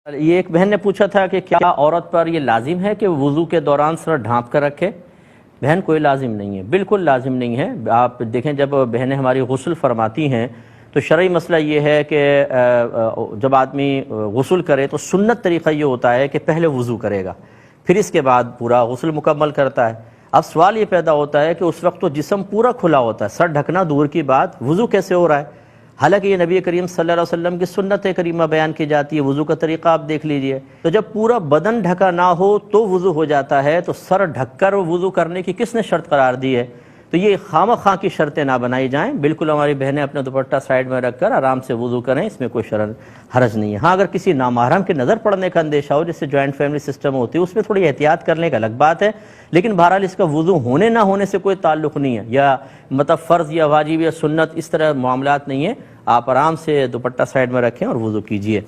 یہ ایک بہن نے پوچھا تھا کہ کیا عورت پر یہ لازم ہے کہ وضو کے دوران سر ڈھانپ کر رکھے؟ بہن کوئی لازم نہیں ہے، بالکل لازم نہیں ہے۔ آپ دیکھیں جب بہنیں ہماری غسل فرماتی ہیں تو شرعی مسئلہ یہ ہے کہ جب آدمی غسل کرے تو سنت طریقہ یہ ہوتا ہے کہ پہلے وضو کرے گا، پھر اس کے بعد پورا غسل مکمل کرتا ہے۔ اب سوال یہ پیدا ہوتا ہے کہ اس وقت تو جسم پورا کھلا ہوتا ہے، سر ڈھکنا دور کی بات، وضو کیسے ہو رہا ہے؟ حالانکہ یہ نبی کریم صلی اللہ علیہ وسلم کی سنت کریمہ بیان کی جاتی ہے، وضو کا طریقہ آپ دیکھ لیجئے۔ تو جب پورا بدن ڈھکا نہ ہو تو وضو ہو جاتا ہے، تو سر ڈھک کر وضو کرنے کی کس نے شرط قرار دی ہے؟ تو یہ خواہ مخواہ کی شرطیں نہ بنائی جائیں، بالکل ہماری بہنیں اپنا دوپٹہ سائیڈ میں رکھ کر آرام سے وضو کریں، اس میں کوئی حرج نہیں ہے۔ ہاں اگر کسی نامحرم کے نظر پڑنے کا اندیشہ ہو، جس سے جوائنٹ فیملی سسٹم ہوتی ہے، اس میں تھوڑی احتیاط کرنے کا الگ بات ہے، لیکن بہرحال اس کا وضو ہونے نہ ہونے سے کوئی تعلق نہیں ہے، یا مطلب فرض یا واجب یا سنت اس طرح معاملات نہیں ہے۔ آپ آرام سے دوپٹہ سائیڈ میں رکھیں اور وضو کیجئے۔